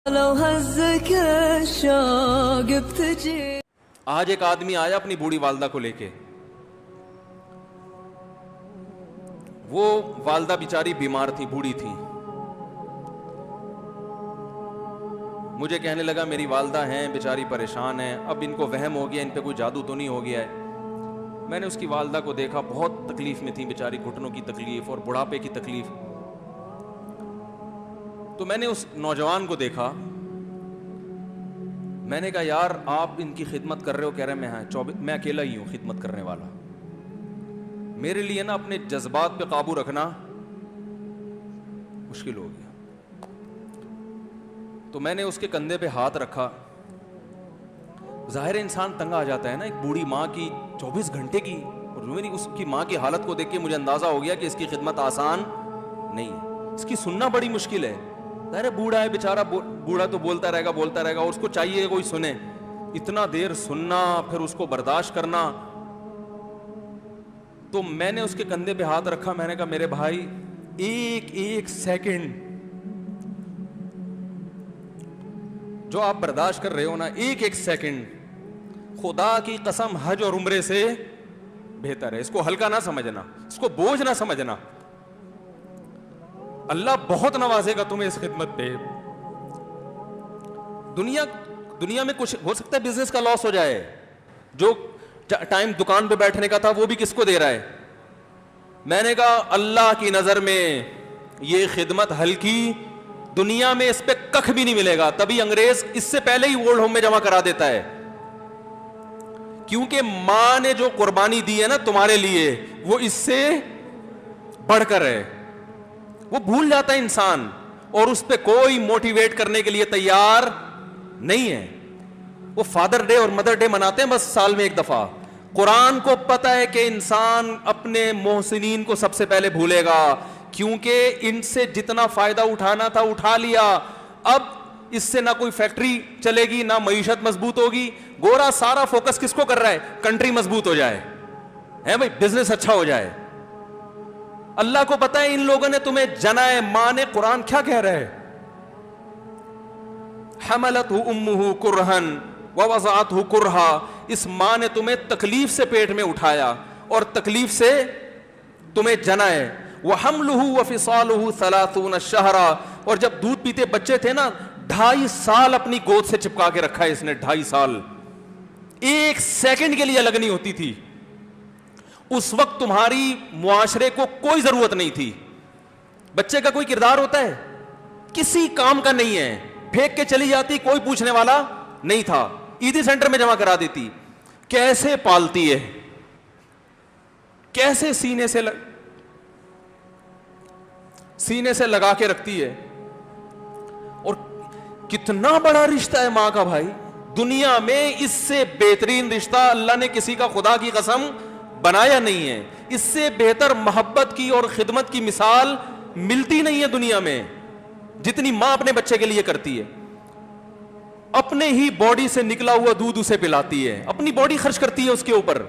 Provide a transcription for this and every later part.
لو هزك الشوق بتجي. آج ایک آدمی آیا اپنی بوڑھی والدہ کو لے کے. وہ والدہ بیچاری بیمار تھی, بوڑھی تھی. مجھے کہنے لگا میری والدہ ہیں بیچاری پریشان ہیں, اب ان کو وہم ہو گیا, ان پہ کوئی جادو تو نہیں ہو گیا ہے. میں نے اس کی والدہ کو دیکھا, بہت تکلیف میں تھی بیچاری, گھٹنوں کی تکلیف اور بڑھاپے کی تکلیف. تو میں نے اس نوجوان کو دیکھا, میں نے کہا یار آپ ان کی خدمت کر رہے ہو؟ کہہ رہے میں اکیلا ہی ہوں خدمت کرنے والا. میرے لیے نا اپنے جذبات پہ قابو رکھنا مشکل ہو گیا. تو میں نے اس کے کندھے پہ ہاتھ رکھا. ظاہر انسان تنگ آ جاتا ہے نا, ایک بوڑھی ماں کی 24 گھنٹے کی, اور میری اس کی ماں کی حالت کو دیکھ کے مجھے اندازہ ہو گیا کہ اس کی خدمت آسان نہیں ہے, اس کی سننا بڑی مشکل ہے. ظاہر بوڑھا ہے بیچارہ, بوڑھا تو بولتا رہے گا, اور اس کو چاہیے کوئی سنے. اتنا دیر سننا, پھر اس کو برداشت کرنا. تو میں نے اس کے کندھے پہ ہاتھ رکھا, میں نے کہا میرے بھائی ایک سیکنڈ جو آپ برداشت کر رہے ہو نا, ایک سیکنڈ خدا کی قسم حج اور عمرے سے بہتر ہے. اس کو ہلکا نہ سمجھنا, اس کو بوجھ نہ سمجھنا. اللہ بہت نوازے گا تمہیں اس خدمت پہ. دنیا میں کچھ ہو سکتا ہے بزنس کا لاس ہو جائے, جو ٹائم دکان پہ بیٹھنے کا تھا وہ بھی کس کو دے رہا ہے. میں نے کہا اللہ کی نظر میں یہ خدمت ہلکی, دنیا میں اس پہ کخ بھی نہیں ملے گا. تبھی انگریز اس سے پہلے ہی اولڈ ہوم میں جمع کرا دیتا ہے, کیونکہ ماں نے جو قربانی دی ہے نا تمہارے لیے وہ اس سے بڑھ کر ہے. وہ بھول جاتا ہے انسان, اور اس پہ کوئی موٹیویٹ کرنے کے لیے تیار نہیں ہے. وہ فادر ڈے اور مدر ڈے مناتے ہیں بس سال میں ایک دفعہ. قرآن کو پتا ہے کہ انسان اپنے محسنین کو سب سے پہلے بھولے گا, کیونکہ ان سے جتنا فائدہ اٹھانا تھا اٹھا لیا. اب اس سے نہ کوئی فیکٹری چلے گی, نہ معیشت مضبوط ہوگی. گورا سارا فوکس کس کو کر رہا ہے؟ کنٹری مضبوط ہو جائے, ہے بھائی, بزنس اچھا ہو جائے. اللہ کو پتا ہے ان لوگوں نے تمہیں جنا ہے. ماں نے, قرآن کیا کہہ رہا ہے؟ حملتہ امہ کرہن ووضعتہ کرہا. اس ماں نے تمہیں تکلیف سے پیٹ میں اٹھایا اور تکلیف سے تمہیں جنا ہے. وحملہ وفصالہ 30 شہرا. اور جب دودھ پیتے بچے تھے نا, 2.5 سال اپنی گود سے چپکا کے رکھا ہے اس نے, 2.5 سال. ایک سیکنڈ کے لیے الگ نہیں ہوتی تھی. اس وقت تمہاری معاشرے کو کوئی ضرورت نہیں تھی. بچے کا کوئی کردار ہوتا ہے؟ کسی کام کا نہیں ہے. پھینک کے چلی جاتی, کوئی پوچھنے والا نہیں تھا. عیدی سینٹر میں جمع کرا دیتی. کیسے پالتی ہے, کیسے سینے سے لگا کے رکھتی ہے. اور کتنا بڑا رشتہ ہے ماں کا بھائی. دنیا میں اس سے بہترین رشتہ اللہ نے کسی کا خدا کی قسم بنایا نہیں ہے. اس سے بہتر محبت کی اور خدمت کی مثال ملتی نہیں ہے دنیا میں, جتنی ماں اپنے بچے کے لیے کرتی ہے. اپنے ہی باڈی سے نکلا ہوا دودھ اسے پلاتی ہے, اپنی باڈی خرچ کرتی ہے اس کے اوپر.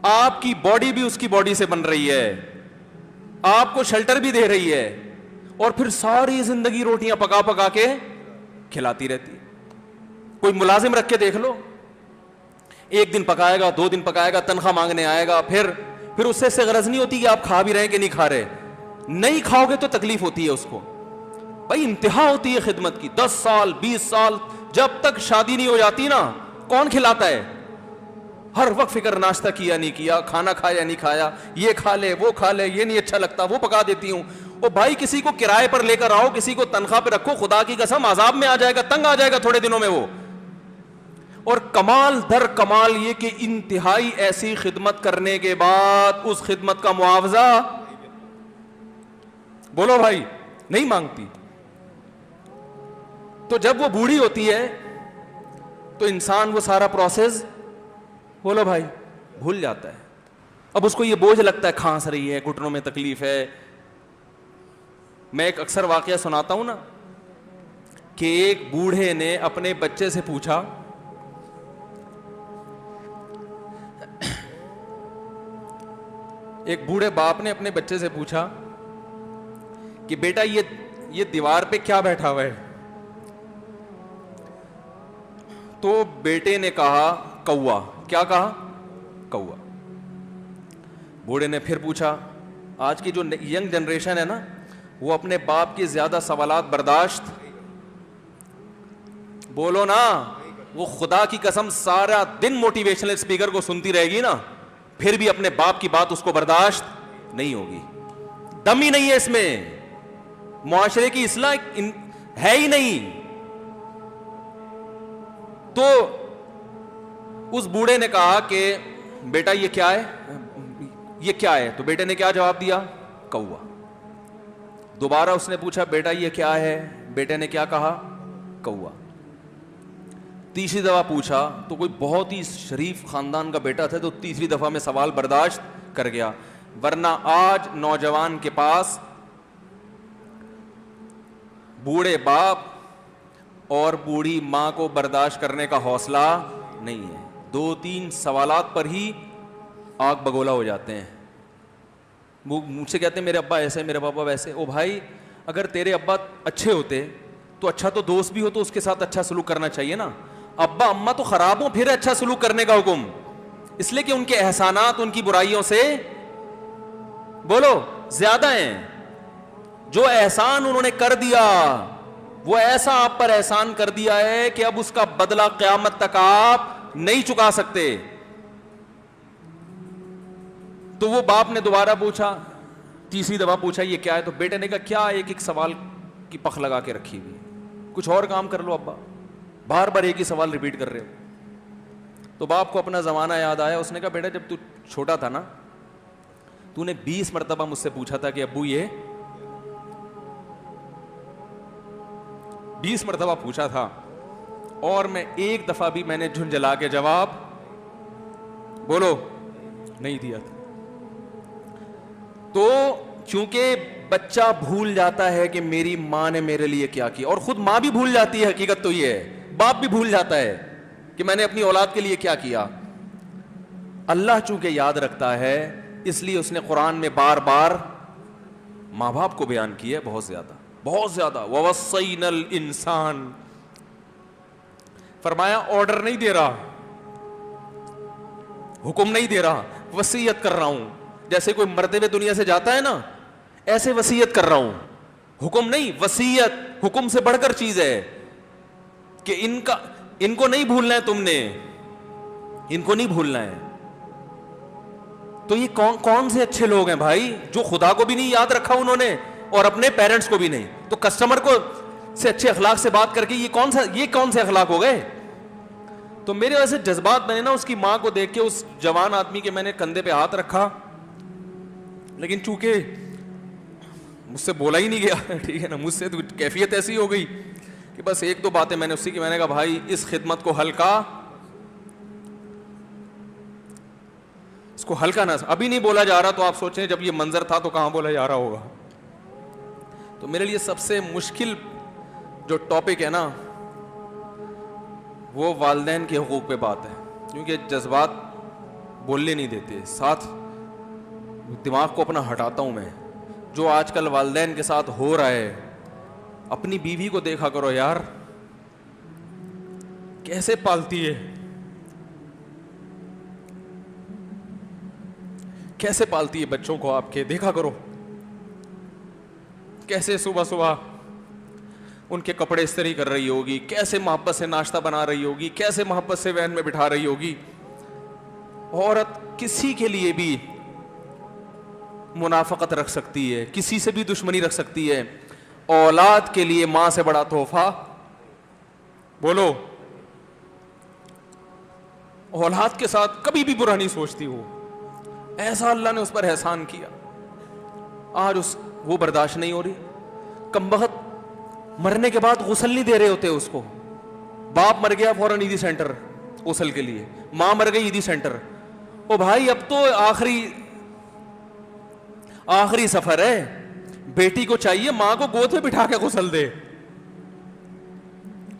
آپ کی باڈی بھی اس کی باڈی سے بن رہی ہے, آپ کو شیلٹر بھی دے رہی ہے, اور پھر ساری زندگی روٹیاں پکا پکا کے کھلاتی رہتی ہے. کوئی ملازم رکھ کے دیکھ لو, 1 دن پکائے گا, 2 دن پکائے گا, تنخواہ مانگنے آئے گا. پھر اس سے غرض نہیں ہوتی کہ آپ کھا بھی رہے ہیں کہ نہیں کھا رہے. نہیں کھاؤ گے تو تکلیف ہوتی ہے اس کو. بھائی انتہا ہوتی ہے خدمت کی. 10 سال 20 سال جب تک شادی نہیں ہو جاتی نا, کون کھلاتا ہے؟ ہر وقت فکر, ناشتہ کیا نہیں کیا, کھانا کھایا نہیں کھایا, یہ کھا لے وہ کھا لے, یہ نہیں اچھا لگتا وہ پکا دیتی ہوں. او بھائی کسی کو کرائے پر لے کر آؤ, کسی کو تنخواہ پہ رکھو, خدا کی قسم عذاب میں آ جائے گا, تنگ آ جائے گا تھوڑے دنوں میں وہ. اور کمال در کمال یہ کہ انتہائی ایسی خدمت کرنے کے بعد اس خدمت کا معاوضہ, بولو بھائی, نہیں مانگتی. تو جب وہ بوڑھی ہوتی ہے تو انسان وہ سارا پروسیس, بولو بھائی, بھول جاتا ہے. اب اس کو یہ بوجھ لگتا ہے, کھانس رہی ہے, گھٹنوں میں تکلیف ہے. میں ایک اکثر واقعہ سناتا ہوں نا, کہ ایک بوڑھے نے اپنے بچے سے پوچھا, ایک بوڑھے باپ نے اپنے بچے سے پوچھا کہ بیٹا یہ دیوار پہ کیا بیٹھا ہوا ہے؟ تو بیٹے نے کہا کوا. کیا کہا؟ کوا. بوڑھے نے پھر پوچھا. آج کی جو ینگ جنریشن ہے نا, وہ اپنے باپ کے زیادہ سوالات برداشت, بولو نا, وہ خدا کی قسم سارا دن موٹیویشنل اسپیکر کو سنتی رہے گی نا, پھر بھی اپنے باپ کی بات اس کو برداشت نہیں ہوگی. دم ہی نہیں ہے اس میں, معاشرے کی اصلاح ہے ہی نہیں. تو اس بوڑھے نے کہا کہ بیٹا یہ کیا ہے, یہ کیا ہے؟ تو بیٹے نے کیا جواب دیا؟ کوا. دوبارہ اس نے پوچھا بیٹا یہ کیا ہے؟ بیٹے نے کیا کہا؟ کوا. تیسری دفعہ پوچھا تو کوئی بہت ہی شریف خاندان کا بیٹا تھا, تو تیسری دفعہ میں سوال برداشت کر گیا. ورنہ آج نوجوان کے پاس بوڑھے باپ اور بوڑھی ماں کو برداشت کرنے کا حوصلہ نہیں ہے. 2-3 سوالات پر ہی آگ بگولا ہو جاتے ہیں. وہ مجھ سے کہتے ہیں میرے ابا ایسے, میرے پاپا ویسے. او بھائی, اگر تیرے ابا اچھے ہوتے تو اچھا تو دوست بھی ہو تو اس کے ساتھ اچھا سلوک کرنا چاہیے نا. ابا اما تو خراب ہوں پھر اچھا سلوک کرنے کا حکم, اس لیے کہ ان کے احسانات ان کی برائیوں سے بولو زیادہ ہیں. جو احسان انہوں نے کر دیا وہ ایسا آپ پر احسان کر دیا ہے کہ اب اس کا بدلہ قیامت تک آپ نہیں چکا سکتے. تو وہ باپ نے دوبارہ پوچھا, تیسری دفعہ پوچھا یہ کیا ہے؟ تو بیٹے نے کہا کیا ایک سوال کی پخ لگا کے رکھی ہوئی, کچھ اور کام کر لو ابا, بار بار ایک ہی سوال ریپیٹ کر رہے ہو. تو باپ کو اپنا زمانہ یاد آیا. اس نے کہا بیٹا جب تو چھوٹا تھا نا, تو نے 20 مرتبہ مجھ سے پوچھا تھا کہ ابو یہ 20 مرتبہ پوچھا تھا, اور میں ایک دفعہ بھی میں نے جھنجھلا کے جواب بولو نہیں دیا تھا. تو چونکہ بچہ بھول جاتا ہے کہ میری ماں نے میرے لیے کیا کیا, اور خود ماں بھی بھول جاتی ہے, حقیقت تو یہ ہے, باپ بھی بھول جاتا ہے کہ میں نے اپنی اولاد کے لیے کیا کیا. اللہ چونکہ یاد رکھتا ہے اس لیے اس نے قرآن میں بار بار ماں باپ کو بیان کیا ہے, بہت زیادہ بہت زیادہ. وَوَصَّيْنَا الْإِنسَانَ, فرمایا آرڈر نہیں دے رہا, حکم نہیں دے رہا, وصیت کر رہا ہوں. جیسے کوئی مرتے ہوئے دنیا سے جاتا ہے نا, ایسے وصیت کر رہا ہوں, حکم نہیں. وصیت حکم سے بڑھ کر چیز ہے کہ ان کو نہیں بھولنا ہے, تم نے ان کو نہیں بھولنا ہے. تو یہ کون سے اچھے لوگ ہیں بھائی جو خدا کو بھی نہیں یاد رکھا انہوں نے اور اپنے پیرنٹس کو بھی نہیں. تو کسٹمر کو سے اچھے اخلاق سے بات کر کے یہ کون سے اخلاق ہو گئے. تو میرے ویسے جذبات, میں نے نا اس کی ماں کو دیکھ کے اس جوان آدمی کے میں نے کندھے پہ ہاتھ رکھا, لیکن چونکہ مجھ سے بولا ہی نہیں گیا, ٹھیک ہے نا, مجھ سے تو کیفیت ایسی ہو گئی کہ بس 1-2 باتیں میں نے اسی کی, میں نے کہا بھائی اس خدمت کو ہلکا, اس کو ہلکا نہ, ابھی نہیں بولا جا رہا تو آپ سوچیں جب یہ منظر تھا تو کہاں بولا جا رہا ہوگا. تو میرے لیے سب سے مشکل جو ٹاپک ہے نا وہ والدین کے حقوق پہ بات ہے, کیونکہ جذبات بولنے نہیں دیتے, ساتھ دماغ کو اپنا ہٹاتا ہوں میں. جو آج کل والدین کے ساتھ ہو رہا ہے, اپنی بیوی کو دیکھا کرو یار, کیسے پالتی ہے, کیسے پالتی ہے بچوں کو آپ کے, دیکھا کرو کیسے صبح صبح ان کے کپڑے استری کر رہی ہوگی, کیسے محبت سے ناشتہ بنا رہی ہوگی, کیسے محبت سے وین میں بٹھا رہی ہوگی. عورت کسی کے لیے بھی منافقت رکھ سکتی ہے, کسی سے بھی دشمنی رکھ سکتی ہے. اولاد کے لیے ماں سے بڑا تحفہ بولو, اولاد کے ساتھ کبھی بھی برا نہیں سوچتی ہو, ایسا اللہ نے اس پر احسان کیا. آج وہ برداشت نہیں ہو رہی. کمبخت مرنے کے بعد غسل نہیں دے رہے ہوتے اس کو, باپ مر گیا فوراً عیدی سینٹر غسل کے لیے, ماں مر گئی عیدی سینٹر. او بھائی اب تو آخری سفر ہے, بیٹی کو چاہیے ماں کو گود میں بٹھا کے غسل دے,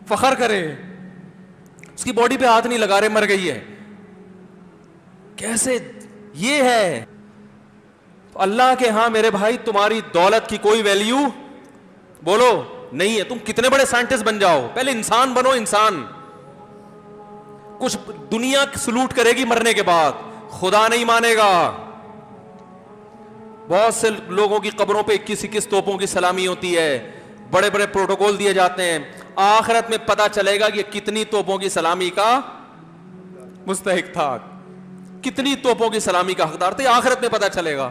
فخر کرے, اس کی باڈی پہ ہاتھ نہیں لگا رہے, مر گئی ہے. کیسے یہ ہے. اللہ کے ہاں میرے بھائی تمہاری دولت کی کوئی ویلیو بولو نہیں ہے. تم کتنے بڑے سائنٹسٹ بن جاؤ, پہلے انسان بنو, انسان. کچھ دنیا سلوٹ کرے گی مرنے کے بعد, خدا نہیں مانے گا. بہت سے لوگوں کی قبروں پہ 21 توپوں کی سلامی ہوتی ہے, بڑے بڑے پروٹوکول دیے جاتے ہیں. آخرت میں پتا چلے گا کہ کتنی توپوں کی سلامی کا مستحق تھا, کتنی توپوں کی سلامی کا حقدار تھے, آخرت میں پتا چلے گا.